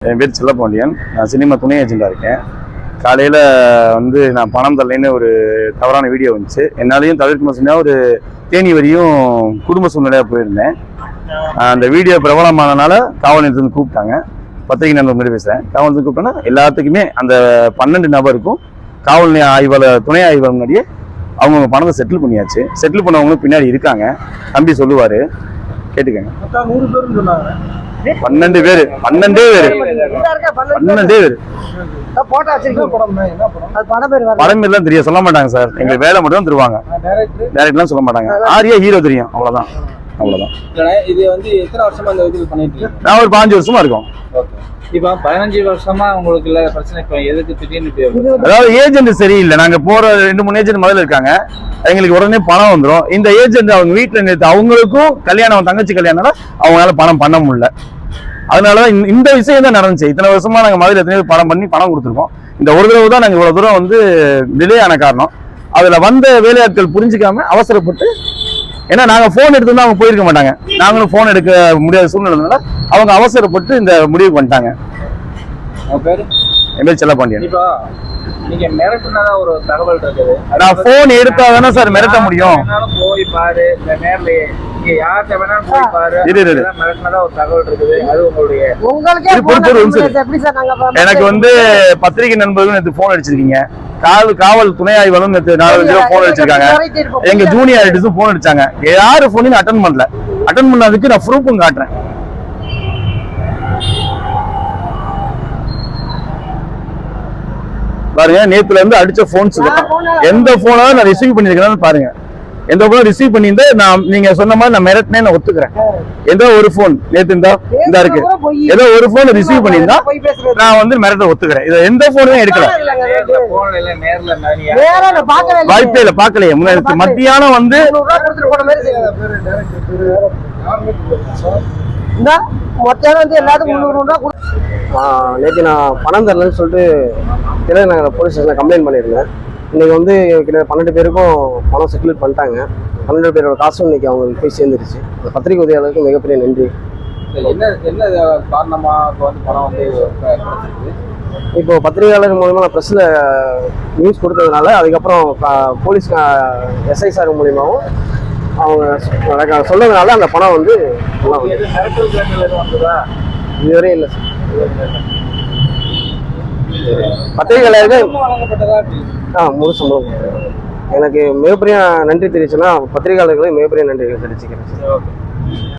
என் பேர் செல்லப்பாண்டியன். நான் சினிமா துணை ஏஜெண்டாக இருக்கேன். காலையில் வந்து நான் பணம் தரலைன்னு ஒரு தவறான வீடியோ வந்துச்சு. என்னாலையும் தவிர்க்க முடியும்னா ஒரு தேனி வரையும் குடும்ப சூழ்நிலையாக போயிருந்தேன். அந்த வீடியோ பிரபலமானனால காவல் நிலையத்துலேருந்து கூப்பிட்டாங்க. பத்திரிகை நண்பர் மாதிரி பேசுகிறேன். காவல் நிலையத்துக்கு கூப்பிட்டோன்னா எல்லாத்துக்குமே அந்த 12 நபருக்கும் காவல் நிலைய ஆய்வாளர் துணை ஆய்வாளர் முன்னாடியே அவங்கவுங்க பணத்தை செட்டில் பண்ணியாச்சு. செட்டில் பண்ணவங்களும் பின்னாடி இருக்காங்க. தம்பி சொல்லுவார், கேட்டுக்கங்க. 12 பேர் படம் எல்லாம் தெரியும், சொல்ல மாட்டாங்க சார். எங்களுக்கு வேலை மட்டும் தான் தருவாங்க, டைரக்ட்லாம் சொல்ல மாட்டாங்க. ஆரியா ஹீரோ தெரியும், அவ்வளவுதான். இது வந்து எத்தனை வருஷமா இந்த இது பண்ணிட்டு இருக்கீங்க? நான் ஒரு 5 வருஷமா இருக்கோம். இப்போ 15 வருஷமா உங்களுக்கு இல்ல பிரச்சனை, இப்போ எதுக்கு திடீர்னு? அதாவது ஏஜென்ட் சரியில்லை. நாங்க போற 2-3 ஏஜென்ட் முதல்ல இருக்காங்க. எங்களுக்கு உடனே பணம் வந்துடும். இந்த ஏஜென்ட் அவங்க வீட்டுல நேற்று அவங்களுக்கும் கல்யாணம், தங்கச்சி கல்யாணம், அவங்களால பணம் பண்ண முடியல. அதனாலதான் இந்த விஷயம் தான் நடந்துச்சு. இத்தனை வருஷமா நாங்க முதல்ல எத்தனை பணம் பண்ணி பணம் கொடுத்துருக்கோம். இந்த ஒரு தடவை தான் நாங்க இவ்வளவு தூரம் வந்து டிலே ஆன காரணம். அதுல வந்த வேலையாட்கள் புரிஞ்சுக்காம அவசரப்பட்டு, ஏன்னா நாங்க போன் எடுத்து அவங்க போயிருக்க மாட்டாங்க. நாங்களும் போன் எடுக்க முடியாத சூழ்நிலை அவங்க அவசரப்பட்டு இந்த முடிவு பண்ணிட்டாங்க. என் பேர் செல்லப்பாண்டியன். நீங்க மிரட்டுனதா ஒரு தகவல் இருக்குது. நான் போன் எடுத்தா தானே சார் மிரட்ட முடியும். போய் பாரு, நேர்லயே நீங்க யார்கிட்ட வேணாலும் போய் பாரு. மிரட்டுனதா ஒரு தகவல் இருக்குது. அது எனக்கு வந்து பத்திரிகை நண்பர்கள் நேற்று போன் அடிச்சிருக்கீங்க. காவல் துணை ஆய்வாளரும் நேற்று 4 போன் அடிச்சிருக்காங்க. எங்க ஜூனியர் ஆர்டிஸ்டும் போன் அடிச்சாங்க. யாரு போனையும் அட்டன் பண்ணல. அட்டன் பண்ணதுக்கு நான் ப்ரூஃபும் காட்டுறேன். பாருங்க, நேத்துல இருந்து அடிச்ச போன்ஸ் எந்த போனாலும் நான் ரிசீவ் பண்ணிருக்கேன்னு பாருங்க. எந்த போன ரிசீவ் பண்ணியிருந்தா நான் நீங்க சொன்ன மாதிரி நான் மிரட்டினே நான் ஒத்துக்கிறேன். ஏதோ ஒரு போன் நேத்து இந்த இருக்கு, ஏதோ ஒரு போன் ரிசீவ் பண்ணியிருந்தா நான் வந்து மிரட்ட ஒத்துக்கிறேன். இதை எந்த போனுமே எடுக்கல, வாய்ப்பே இல்லை, பார்க்கலையே. மத்தியானம் வந்து நேற்று நான் பணம் தரலன்னு சொல்லிட்டு திலகநகர் போலீஸ் ஸ்டேஷனில் கம்ப்ளைண்ட் பண்ணியிருந்தேன். இன்றைக்கி வந்து கிட்ட 12 பேருக்கும் பணம் செட்டில் பண்ணிட்டாங்க. 12 பேரோட காசும் இன்றைக்கி அவங்களுக்கு போய் சேர்ந்துருச்சு. அந்த பத்திரிகை உதவியாளருக்கு மிகப்பெரிய நன்றி. என்ன காரணமா வந்து பணம் வந்து இப்போ பத்திரிகையாளர் மூலமாக நான் ப்ரெஸ்ஸில் நியூஸ் கொடுத்ததுனால அதுக்கப்புறம் போலீஸ் எஸ்ஐ சார் மூலியமாகவும் அவங்க சொன்னதுனால அந்த பணம் வந்து இதுவரையும் இல்லை சார். பத்திரிகையாளர்கள் முழு சம்பளம் எனக்கு மிகப்பெரிய நன்றி தெரிவிச்சுன்னா பத்திரிகையாளர்களுக்கு மிகப்பெரிய நன்றி தெரிவிச்சுக்கிறேன் சார்.